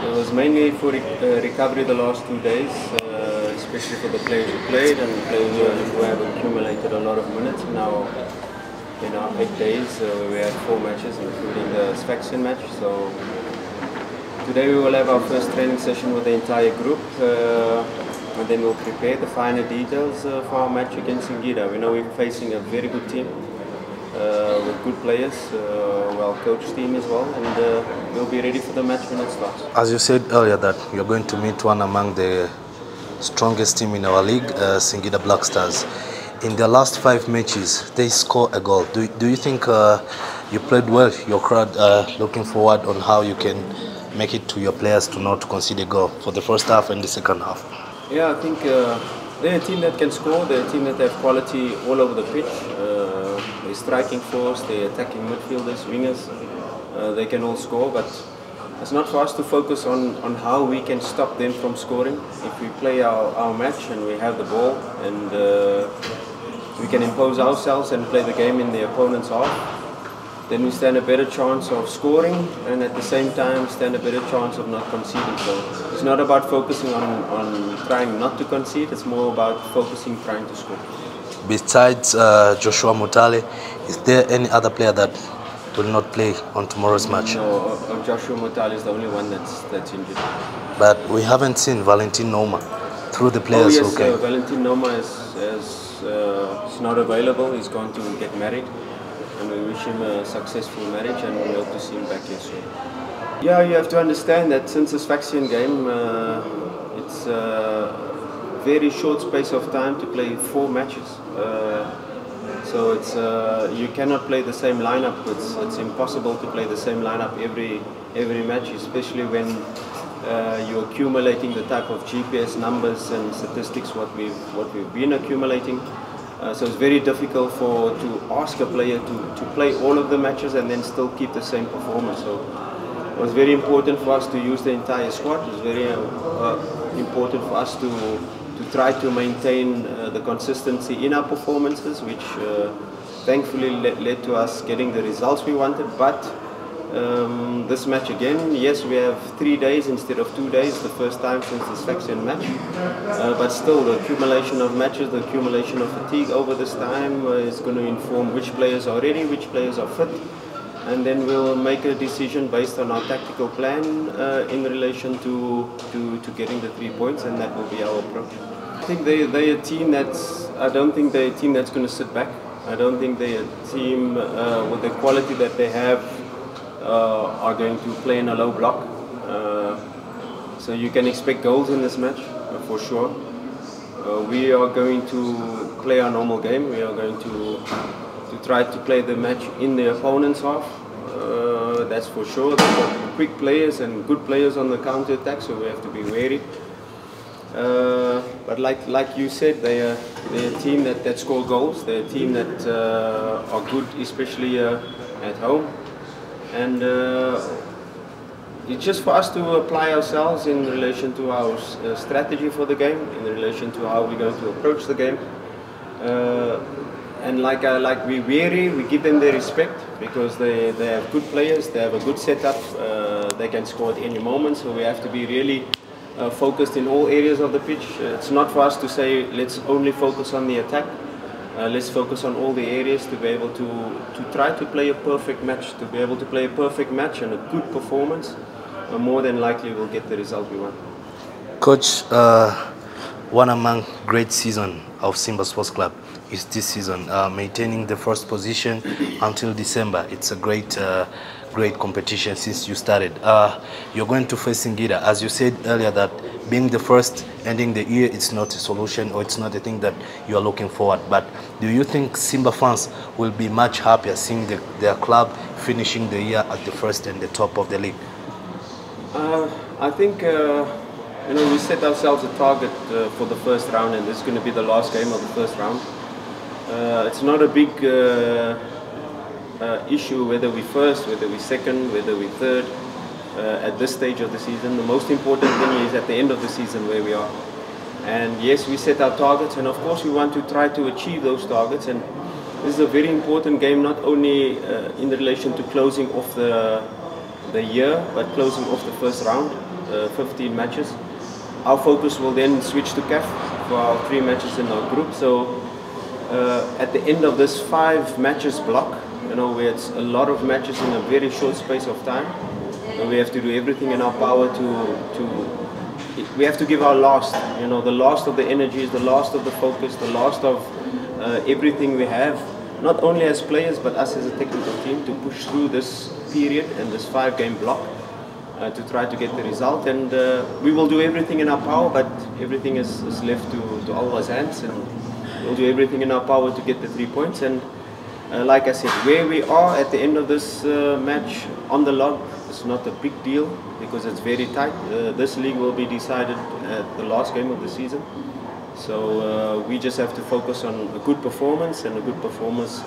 It was mainly for recovery the last 2 days, especially for the players who played and players who have accumulated a lot of minutes. Now, in our 8 days, we had 4 matches, including the Sfaxien match. So today we will have our first training session with the entire group, and then we'll prepare the finer details for our match against Singida. We know we're facing a very good team. With good players, well-coached team as well, and we'll be ready for the match when it starts. As you said earlier that you're going to meet one among the strongest team in our league, Singida Black Stars. In their last 5 matches, they score a goal. Do you think you played well? Your crowd looking forward on how you can make it to your players to not concede a goal for the first half and the second half? Yeah, I think they're a team that can score. They're a team that have quality all over the pitch. They're striking force, they're attacking midfielders, wingers. They can all score, but it's not for us to focus on how we can stop them from scoring. If we play our match and we have the ball and we can impose ourselves and play the game in the opponent's half, then we stand a better chance of scoring and at the same time stand a better chance of not conceding. So it's not about focusing on trying not to concede, it's more about focusing trying to score. Besides Joshua Mutale, is there any other player that will not play on tomorrow's match? No, Joshua Mutale is the only one that's injured. But we haven't seen Valentin Noma through the players. Oh yes, okay. Valentin Noma is not available. He's going to get married, and we wish him a successful marriage, and we hope to see him back here soon. Yeah, you have to understand that since the Sfaxien game, it's very short space of time to play 4 matches. So it's you cannot play the same lineup. It's impossible to play the same lineup every match, especially when you're accumulating the type of GPS numbers and statistics what we've been accumulating. So it's very difficult to ask a player to play all of the matches and then still keep the same performance. So it was very important for us to use the entire squad. It was very important for us to try to maintain the consistency in our performances, which thankfully led to us getting the results we wanted. But this match again, yes, we have 3 days instead of 2 days, the first time since the Sfaxien match. But still, the accumulation of matches, the accumulation of fatigue over this time is going to inform which players are ready, which players are fit. And then we'll make a decision based on our tactical plan in relation to getting the 3 points, and that will be our approach. I think they're a team I don't think they're a team that's going to sit back. I don't think they're a team with the quality that they have are going to play in a low block. So you can expect goals in this match for sure. We are going to play our normal game. We are going to try to play the match in the opponent's half. That's for sure. They've got quick players and good players on the counter attack, so we have to be wary. But like you said, they're a team that score goals. They're a team that are good, especially at home. And it's just for us to apply ourselves in relation to our strategy for the game, in relation to how we're going to approach the game. And like we vary, we give them their respect because they have good players, they have a good setup, they can score at any moment, so we have to be really focused in all areas of the pitch. It's not for us to say let's only focus on the attack, let's focus on all the areas to be able to try to play a perfect match, to be able to play a perfect match and a good performance. More than likely we'll get the result we want. Coach, one among great season of Simba Sports Club is this season, maintaining the first position until December. It's a great competition since you started. You're going to face Singida. As you said earlier, that being the first ending the year, it's not a solution or it's not a thing that you are looking forward. But do you think Simba fans will be much happier seeing their club finishing the year at the first and the top of the league? I think we set ourselves a target for the first round, and this is going to be the last game of the first round. It's not a big issue whether we first, whether we second, whether we third at this stage of the season. The most important thing is at the end of the season where we are. And yes, we set our targets, and of course we want to try to achieve those targets. And this is a very important game, not only in relation to closing off the year, but closing off the first round. 15 matches. Our focus will then switch to CAF for our 3 matches in our group. So at the end of this 5 matches block, where it's a lot of matches in a very short space of time, we have to do everything in our power we have to give our last, the last of the energies, the last of the focus, the last of everything we have, not only as players but us as a technical team, to push through this period and this 5-game block to try to get the result. And we will do everything in our power, but everything is left to Allah's hands, and we'll do everything in our power to get the 3 points. And like I said, where we are at the end of this match on the log, it's not a big deal because it's very tight. This league will be decided at the last game of the season. So we just have to focus on a good performance, and a good performance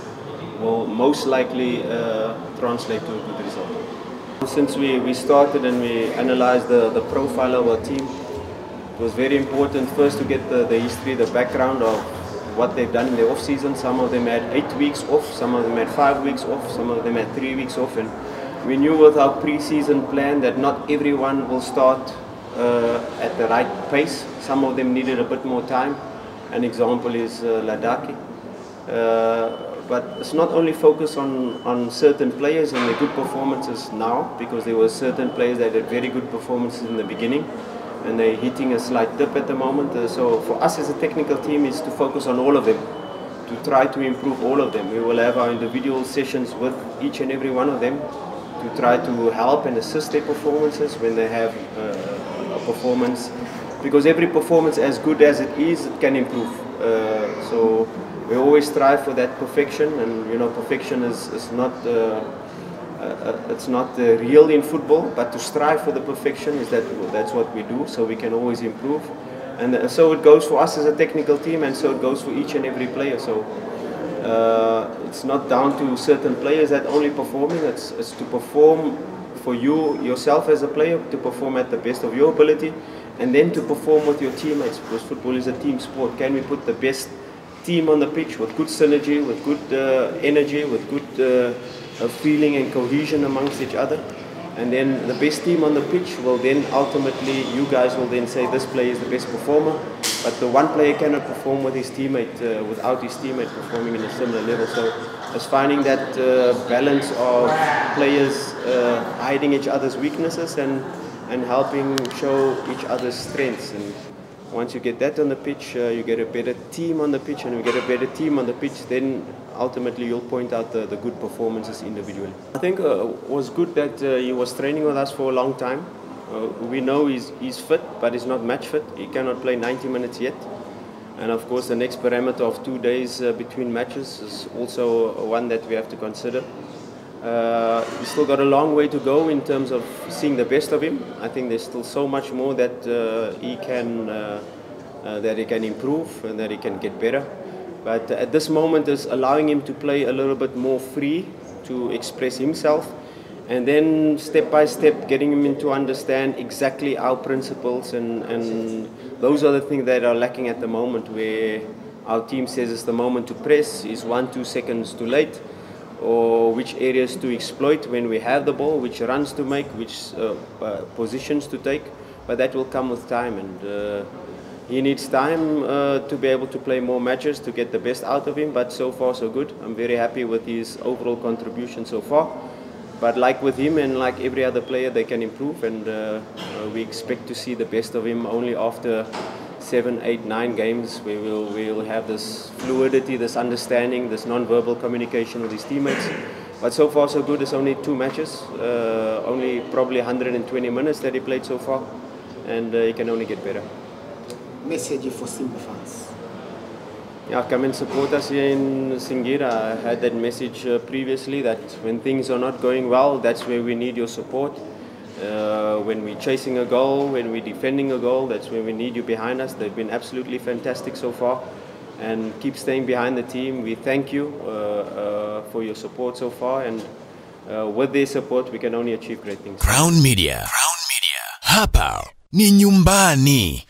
will most likely translate to a good result. Since we started and we analyzed the profile of our team, it was very important first to get the history, the background of what they've done in the off-season. Some of them had 8 weeks off, some of them had 5 weeks off, some of them had 3 weeks off, and we knew with our pre-season plan that not everyone will start at the right pace. Some of them needed a bit more time. An example is Ladaki. But it's not only focus on certain players and their good performances now, because there were certain players that had very good performances in the beginning and they're hitting a slight dip at the moment. So for us as a technical team is to focus on all of them, to try to improve all of them. We will have our individual sessions with each and every one of them to try to help and assist their performances when they have a performance, because every performance, as good as it is, it can improve. So we always strive for that perfection, and perfection is not it's not real in football, but to strive for the perfection that's what we do, so we can always improve. And so it goes for us as a technical team, and so it goes for each and every player. So it's not down to certain players that only performing, it's to perform for yourself as a player, to perform at the best of your ability, and then to perform with your teammates, because football is a team sport. Can we put the best team on the pitch with good synergy, with good energy, with good feeling and cohesion amongst each other? And then the best team on the pitch will then ultimately, you guys will then say this player is the best performer, but the one player cannot perform with his teammate without his teammate performing in a similar level. So it's finding that balance of players hiding each other's weaknesses and helping show each other's strengths. And once you get that on the pitch, you get a better team on the pitch, and you get a better team on the pitch, then ultimately you'll point out the good performances individually. I think it was good that he was training with us for a long time. We know he's fit, but he's not match fit. He cannot play 90 minutes yet. And of course the next parameter of 2 days between matches is also one that we have to consider. He's still got a long way to go in terms of seeing the best of him. I think there's still so much more that he can improve and that he can get better. But at this moment is allowing him to play a little bit more free, to express himself, and then step by step getting him to understand exactly our principles, and those are the things that are lacking at the moment, where our team says it's the moment to press, is 1-2 seconds too late, or which areas to exploit when we have the ball, which runs to make, which positions to take, but that will come with time, and he needs time to be able to play more matches to get the best out of him, but so far so good. I'm very happy with his overall contribution so far, but like with him and like every other player, they can improve, and we expect to see the best of him only after 7, 8, 9 games, where we'll have this fluidity, this understanding, this non-verbal communication with his teammates. But so far so good. It's only 2 matches, only probably 120 minutes that he played so far, and he can only get better. Message for Simba fans? Yeah, come and support us here in Singida. I had that message previously, that when things are not going well, that's where we need your support. When we're chasing a goal, when we're defending a goal, that's where we need you behind us. They've been absolutely fantastic so far, and keep staying behind the team. We thank you for your support so far, and with their support we can only achieve great things. Crown Media. Hapa ni nyumbani.